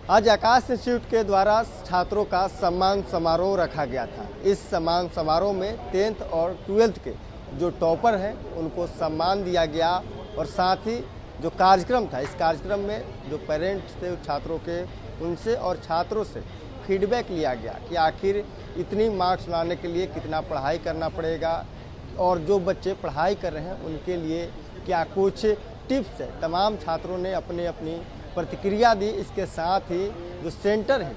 आज आकाश इंस्टीट्यूट के द्वारा छात्रों का सम्मान समारोह रखा गया था। इस सम्मान समारोह में 10th और 12th के जो टॉपर हैं उनको सम्मान दिया गया और साथ ही जो कार्यक्रम था, इस कार्यक्रम में जो पेरेंट्स थे छात्रों के, उनसे और छात्रों से फीडबैक लिया गया कि आखिर इतनी मार्क्स लाने के लिए कितना पढ़ाई करना पड़ेगा और जो बच्चे पढ़ाई कर रहे हैं उनके लिए क्या कुछ टिप्स है। तमाम छात्रों ने अपनी अपनी प्रतिक्रिया दी। इसके साथ ही जो सेंटर है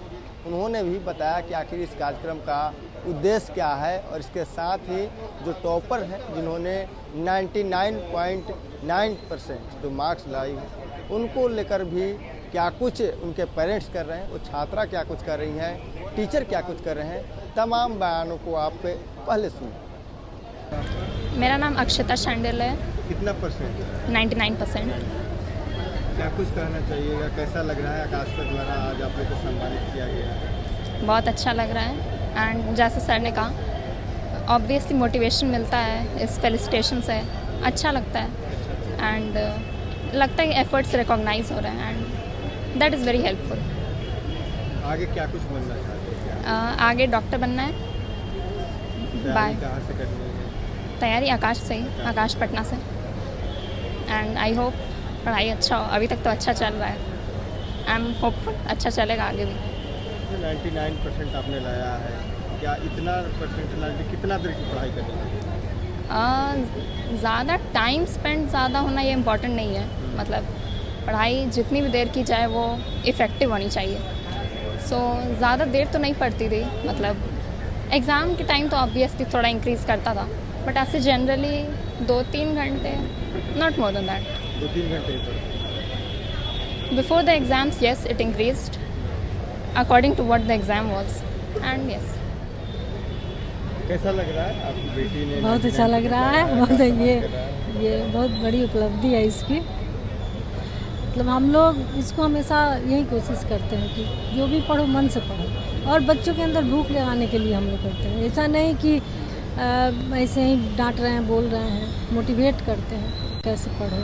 उन्होंने भी बताया कि आखिर इस कार्यक्रम का उद्देश्य क्या है और इसके साथ ही जो टॉपर हैं जिन्होंने 99.9% जो मार्क्स लाई हैं उनको लेकर भी क्या कुछ उनके पेरेंट्स कर रहे हैं, वो छात्रा क्या कुछ कर रही हैं, टीचर क्या कुछ कर रहे हैं, तमाम बयानों को आप पहले सुनिए। मेरा नाम अक्षता शांडिल है। कितना परसेंट? 99%। क्या कुछ कहना चाहिएगा, कैसा लग रहा है आकाश के द्वारा आज आप लोग को सम्मानित किया गया? बहुत अच्छा लग रहा है एंड जैसे सर ने कहा ऑब्वियसली मोटिवेशन मिलता है इस फेलिसिटेशन से, अच्छा लगता है एंड लगता है कि एफर्ट्स रिकॉग्नाइज हो रहे हैं and that is very helpful. आगे क्या कुछ बनना चाहते हैं? आगे डॉक्टर बनना है। बाय। कहाँ से करनी है तैयारी? आकाश से ही, आकाश पटना से एंड आई होप पढ़ाई अच्छा हो। अभी तक तो अच्छा चल रहा है, आई एम होपफुल अच्छा चलेगा आगे भी। 99% आपने लाया है, क्या इतना परसेंट लाने कितना देर की पढ़ाई करनी है? ज़्यादा टाइम स्पेंड ज़्यादा होना ये इम्पोर्टेंट नहीं है, मतलब पढ़ाई जितनी भी देर की जाए वो इफ़ेक्टिव होनी चाहिए। सो ज़्यादा देर तो नहीं पढ़ती थी, मतलब एग्ज़ाम के टाइम तो ऑब्वियसली थोड़ा इंक्रीज़ करता था बट ऐसे जनरली 2-3 घंटे, नॉट मोर देन दैट। 2-3 घंटे Before the exams, yes, it increased according to what the exam was, and yes. कैसा लग रहा है आपकी बेटी ने? बहुत अच्छा लग रहा है, बहुत ये बहुत बड़ी उपलब्धि है इसकी। मतलब हम लोग इसको हमेशा यही कोशिश करते हैं कि जो भी पढ़ो मन से पढ़ो और बच्चों के अंदर भूख लगाने के लिए हम लोग करते हैं। ऐसा नहीं कि ऐसे ही डांट रहे हैं, बोल रहे हैं, मोटिवेट करते हैं कैसे पढ़ो।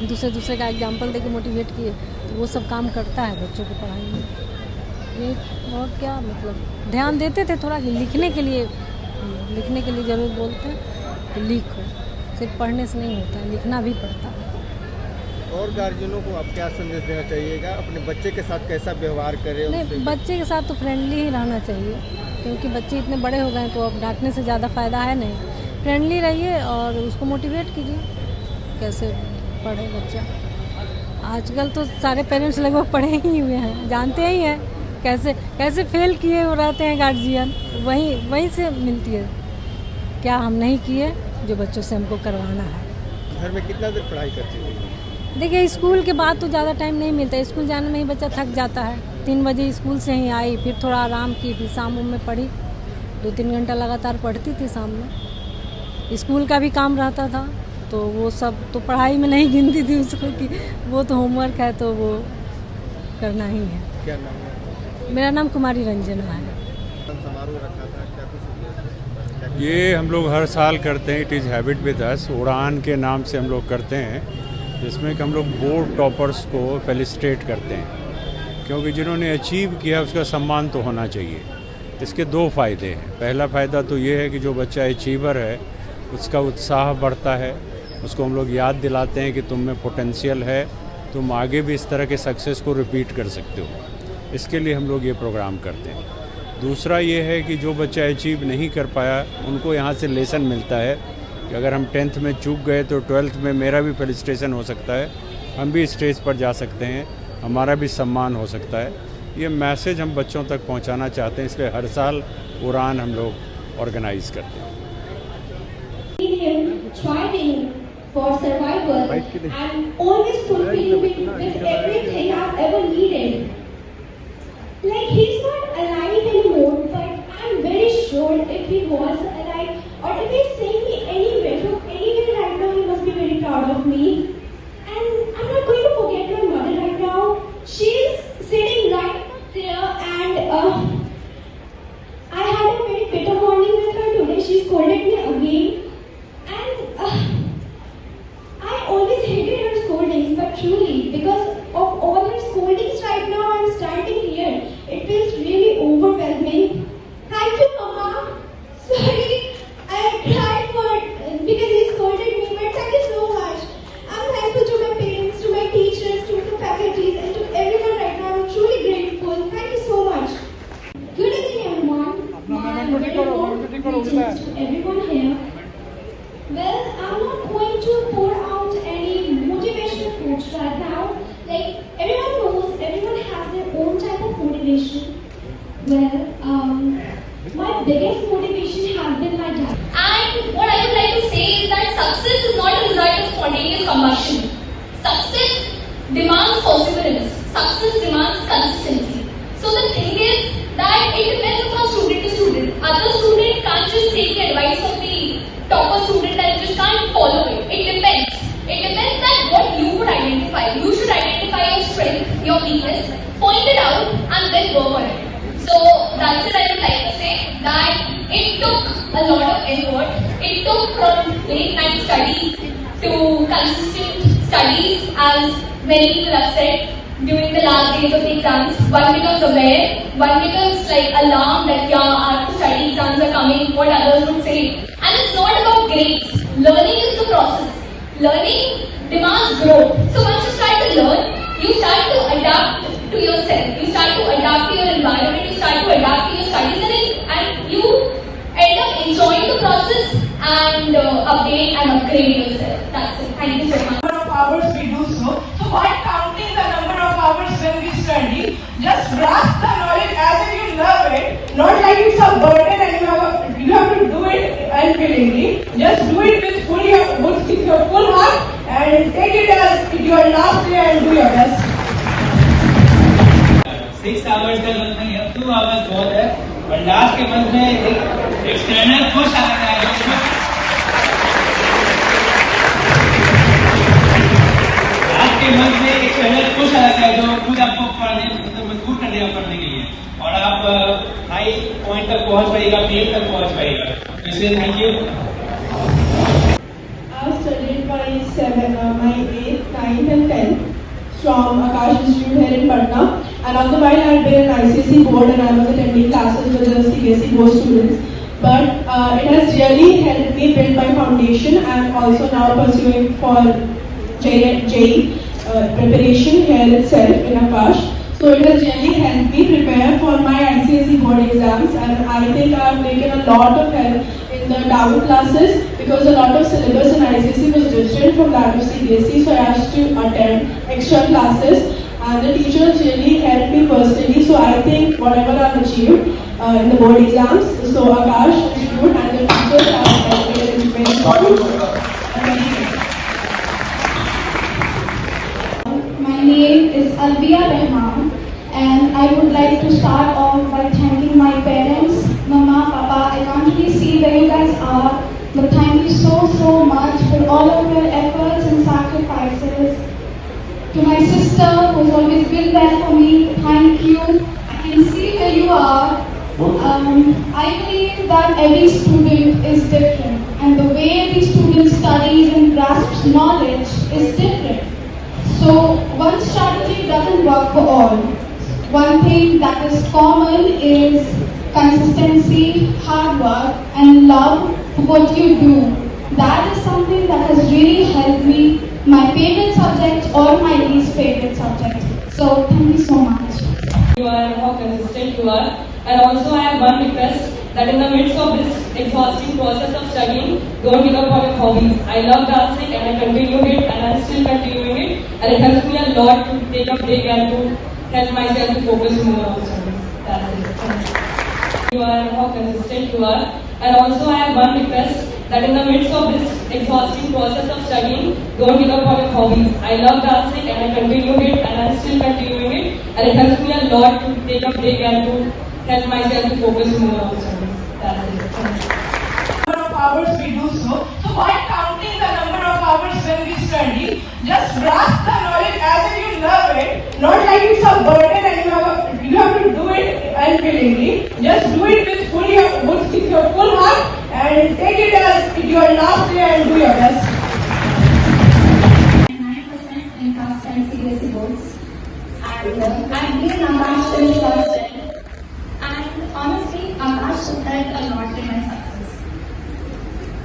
दूसरे का एग्जाम्पल देके मोटिवेट किए तो वो सब काम करता है बच्चों की पढ़ाई में। ये और क्या, मतलब ध्यान देते थे थोड़ा कि लिखने के लिए ज़रूर बोलते हैं कि लिखो, सिर्फ पढ़ने से नहीं होता है, लिखना भी पड़ता है। और गार्जियनों को आप क्या संदेश देना चाहिएगा, अपने बच्चे के साथ कैसा व्यवहार करें? नहीं, बच्चे के साथ तो फ्रेंडली ही रहना चाहिए क्योंकि बच्चे इतने बड़े हो गए तो अब डांटने से ज़्यादा फ़ायदा है नहीं। फ्रेंडली रहिए और उसको मोटिवेट कीजिए कैसे पढ़े बच्चा। आजकल तो सारे पेरेंट्स लगभग पढ़े ही हुए हैं, जानते ही हैं कैसे फेल किए हो रहते हैं गार्जियन, वहीं से मिलती है क्या हम नहीं किए जो बच्चों से हमको करवाना है। घर में कितना देर पढ़ाई करते थे? देखिए स्कूल के बाद तो ज़्यादा टाइम नहीं मिलता, स्कूल जाने में ही बच्चा थक जाता है। 3 बजे स्कूल से ही आई, फिर थोड़ा आराम की, फिर शाम में पढ़ी, 2-3 घंटा लगातार पढ़ती थी शाम में। स्कूल का भी काम रहता था तो वो सब तो पढ़ाई में नहीं गिनती थी उसको कि वो तो होमवर्क है तो वो करना ही है। क्या नाम है? मेरा नाम कुमारी रंजना है। समारोह रखा था, क्या कुछ? ये हम लोग हर साल करते हैं, it is habit with us. उड़ान के नाम से हम लोग करते हैं, जिसमें कि हम लोग बोर्ड टॉपर्स को फेलिसिटेट करते हैं क्योंकि जिन्होंने अचीव किया उसका सम्मान तो होना चाहिए। इसके 2 फ़ायदे हैं। पहला फ़ायदा तो ये है कि जो बच्चा अचीवर है उसका उत्साह बढ़ता है, उसको हम लोग याद दिलाते हैं कि तुम में पोटेंशियल है, तुम आगे भी इस तरह के सक्सेस को रिपीट कर सकते हो। इसके लिए हम लोग ये प्रोग्राम करते हैं। दूसरा ये है कि जो बच्चा अचीव नहीं कर पाया उनको यहाँ से लेसन मिलता है कि अगर हम 10th में चूक गए तो 12th में मेरा भी फेलिसिटेशन हो सकता है, हम भी स्टेज पर जा सकते हैं, हमारा भी सम्मान हो सकता है। ये मैसेज हम बच्चों तक पहुँचाना चाहते हैं, इसलिए हर साल उड़ान हम लोग ऑर्गेनाइज करते हैं। For survival and always fulfilling with everything I've ever needed. Like he's not alive anymore, but I'm very sure if he was alive or if he's seeing me anywhere right now, he must be very proud of me. And I'm not going to forget my mother right now. She's sitting right there and I had a very bitter morning with her today. She scolded me again. And I always hated her scoldings, but truly, because greetings to everyone here. Well, I'm not going to pour out any motivational quotes right now. Like, everyone knows, everyone has their own type of motivation. Well, my biggest motivation has been my dad. And what I would like to say is that success is not a result of spontaneous combustion. Success demands perseverance. Success demands consistency. So the thing is that it depends upon student to student. Other student can't just take the advice of the topper student and just can't follow it. It depends. It depends that what you would identify. You should identify your strength, your weakness, point it out and then work on it. So that's what I would like to say, that it took a lot of effort. It took from late night studies to consistent studies, as many people have said, during the last days of the exams. One becomes aware, one becomes like alarmed that yeah, I have to study, exams are coming, what others would say. And it's not about grades. Learning is the process. Learning demands growth. So once you start to learn, you start to adapt to yourself. You start to adapt to your environment. You start to adapt to your studies, and you end up enjoying the process and update and upgrade yourself. That's it. Thank you so much. Number of hours we do so. So why counting the number of hours when we study? Just grasp the knowledge as if you love it, not like it's a burden and you have to do it unwillingly. Just do it with your full heart and take it as your last day and do your best. 6 hours का जरूरत नहीं है, 2 hours बहुत है। और last के month में एक एक्सटर्नल खुश आता है, लास्ट के मंथ में एक एक्सटर्नल खुश आता है जो खुद आपको पढ़ने मतलब मजबूर कर देगा पढ़ने के लिए, और आप हाई पॉइंट तक पहुंच पाएगा, पीक तक पहुंच पाएगा। इसलिए thank you. I studied my 8th, 9th and 10th from Akash Institute here in Patna, and on the while I had been an ICSE board and I was attending classes with the CBSE board students. But it has really helped me build my foundation. I am also now pursuing for JEE preparation here itself in Akash. So it has really helped me prepare for my ICSE board exams, and I think I have taken a lot of help in the down classes because a lot of syllabus in ICSE was different from that of CBSE, so I had to attend extra classes, and the teachers really helped me personally. So I think whatever I have achieved in the board exams, so Akash Institute and the teachers have helped me in very good. My name is Albiya Rahman, and I would like to start off by thanking my parents, Mama, Papa. I can't really see where you guys are, but thank you so much for all of your efforts and sacrifices. To my sister, who's always been there for me, thank you. I can see where you are. I believe that every student is different, and the way every student studies and grasps knowledge is different. So one strategy doesn't work for all. One thing that is common is consistency, hard work, and love for what you do. That is something that has really helped me, my favorite subjects or my least favorite subjects. So thank you so much. You are how consistent you are, and also I have one request, that in the midst of this exhausting process of studying, don't give up on your hobbies. I love dancing and I continued it and I'm still continuing it, and it helps me a lot to take a break and to help myself to focus more on studies. That's it. You are how consistent you are, and also I have one request, that in the midst of this exhausting process of studying, don't give up on your hobbies. I love dancing and I continued it and I'm still continuing it, and it helps me a lot to take a break and to help myself to focus more on studies. That's it. Number of hours we do so. So why counting the number of hours when we study? Just grasp the knowledge as if you love it, not like it's a burden and you have to do it unwillingly. Just do it with your full heart and take it as your last day and do your best. 9% in class and CBSE boards, and I've been Akash since class 10. And honestly, Akash helped a lot in my success.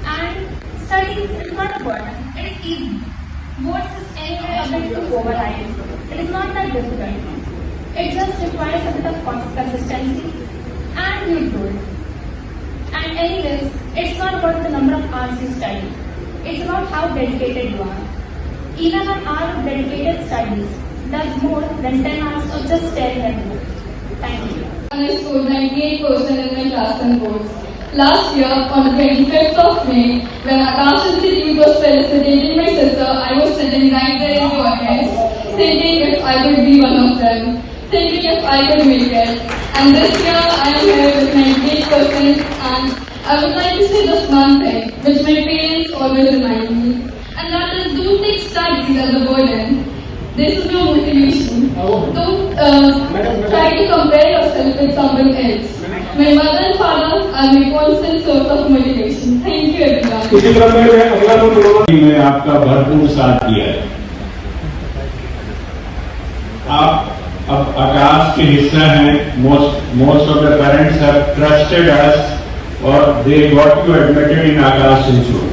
And studies is not a burden, it is easy. Boards is anyway a bit too overriding. It is not that difficult. It just requires a bit of consistency, and you do it. And anyways, it's not about the number of hours you study. It's about how dedicated you are. Even an hour of dedicated studies does more than 10 hours of just staring at the book. Thank you. I scored 98% in my class and boards. Last year, on the 25th of May, when Akash Institute was felicitating my sister, I was sitting right there in the audience, thinking if I could be one of them, thinking if I could make it. And this year, I am here with 98%, and I would like to say just one thing, which my parents always remind me, and that is, don't take studies as a burden. This is no motivation. Don't try to compare yourself with someone else. My mother and father are my constant source of motivation. Thank you everyone. मैं आपका भरपूर साथ दिया है। आप अब आकाश के हिस्सा हैं। Most of the parents have trusted us और they got you admitted in Akash institute.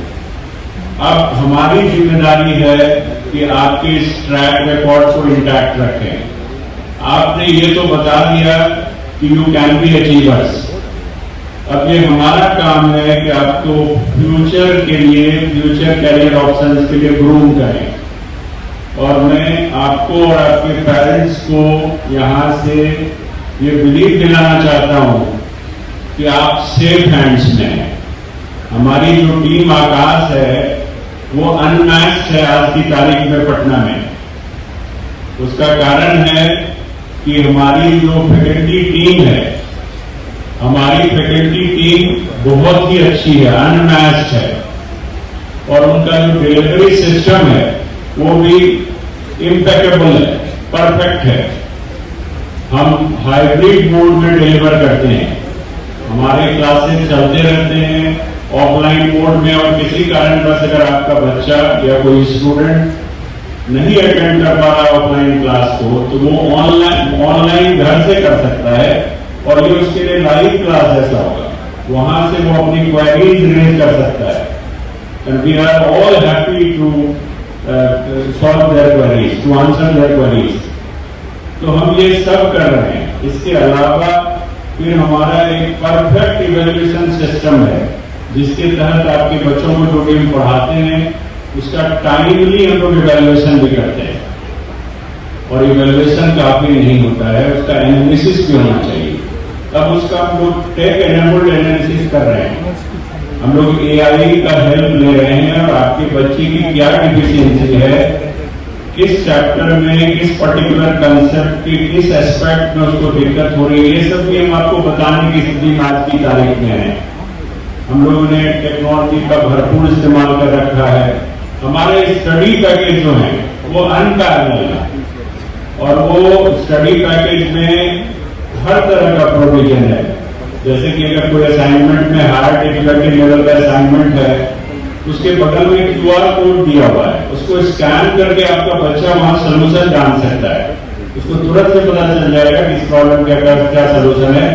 अब हमारी जिम्मेदारी है कि आपके इस ट्रैक रिकॉर्ड को इंटैक्ट रखें। आपने ये तो बता दिया कि यू कैन बी अचीवर्स। अब ये हमारा काम है कि आपको फ्यूचर के लिए, फ्यूचर कैरियर ऑप्शंस के लिए ग्रूम करें। और मैं आपको और आपके पेरेंट्स को यहाँ से ये बिलीव दिलाना चाहता हूँ कि आप सेफ हैंड्स में हैं। हमारी जो टीम आकाश है वो अनमैच्ड है आज की तारीख में पटना में। उसका कारण है कि हमारी जो फैकल्टी टीम है, हमारी फैकल्टी टीम बहुत ही अच्छी है, अनमैच्ड है। और उनका जो डिलीवरी सिस्टम है वो भी इम्पेकेबल है, परफेक्ट है। हम हाइब्रिड मोड में डिलीवर करते हैं। हमारे क्लासेस चलते रहते हैं ऑफलाइन मोड में, और किसी कारणवश अगर आपका बच्चा या कोई स्टूडेंट नहीं अटेंड कर पा रहा ऑफलाइन क्लास को, तो वो ऑनलाइन घर से कर सकता है और ये उसके लिए लाइव क्लास ऐसा होगा। वहां से वो अपनी क्वेरीज रेज कर सकता है। And we are all happy to solve their queries, to answer their queries. तो हम ये सब कर रहे हैं। इसके अलावा फिर हमारा एक परफेक्ट इवैल्यूएशन सिस्टम है, जिसके तहत आपके बच्चों को जो भी हम पढ़ाते हैं उसका टाइमली हम लोग इवैल्यूएशन भी करते हैं। और इवैल्यूएशन काफी नहीं होता है, उसका एनालिसिस भी होना चाहिए। तब उसका हम लोग टेक एनेबल्ड एनालिसिस कर रहे हैं। हम लोग AI का हेल्प ले रहे हैं और आपके बच्चे की क्या डिफिशियंसी है, किस चैप्टर में, किस पर्टिकुलर कंसेप्ट की किस एस्पेक्ट में उसको दिक्कत हो रही है, ये सब भी हम आपको बताने की स्थिति में आज की तारीख में है। हम लोगों ने टेक्नोलॉजी का भरपूर इस्तेमाल कर रखा है। हमारे स्टडी पैकेज जो हैं वो अनपैरेलल है और वो स्टडी पैकेज में हर तरह का प्रोविजन है। जैसे कि अगर कोई असाइनमेंट में हायर डिफिकल्टी लेवल का असाइनमेंट है, उसके बगल में QR कोड दिया हुआ है, उसको स्कैन करके आपका बच्चा वहां सोल्यूशन जान सकता है। उसको तुरंत से पता चल जाएगा कि इस प्रॉब्लम का क्या सोल्यूशन है।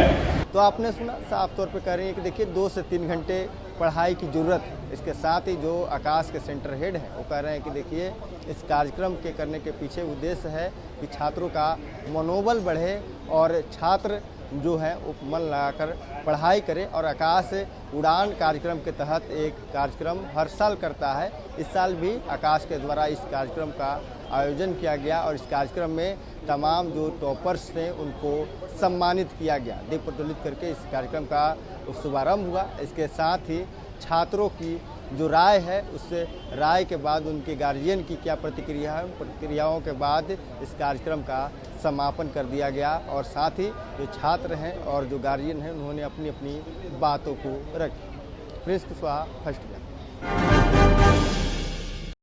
तो आपने सुना, साफ तौर पे कह रही है कि देखिए 2 से 3 घंटे पढ़ाई की ज़रूरत है। इसके साथ ही जो आकाश के सेंटर हेड हैं वो कह रहे हैं कि देखिए इस कार्यक्रम के करने के पीछे उद्देश्य है कि छात्रों का मनोबल बढ़े और छात्र जो है वो मन लगाकर पढ़ाई करे। और आकाश उड़ान कार्यक्रम के तहत एक कार्यक्रम हर साल करता है। इस साल भी आकाश के द्वारा इस कार्यक्रम का आयोजन किया गया और इस कार्यक्रम में तमाम जो टॉपर्स थे उनको सम्मानित किया गया। दीप प्रज्वलित करके इस कार्यक्रम का शुभारंभ हुआ। इसके साथ ही छात्रों की जो राय है, उस राय के बाद उनके गार्जियन की क्या प्रतिक्रिया है, प्रतिक्रियाओं के बाद इस कार्यक्रम का समापन कर दिया गया। और साथ ही जो छात्र हैं और जो गार्जियन हैं उन्होंने अपनी अपनी बातों को रखी। Prince Kushwaha, first.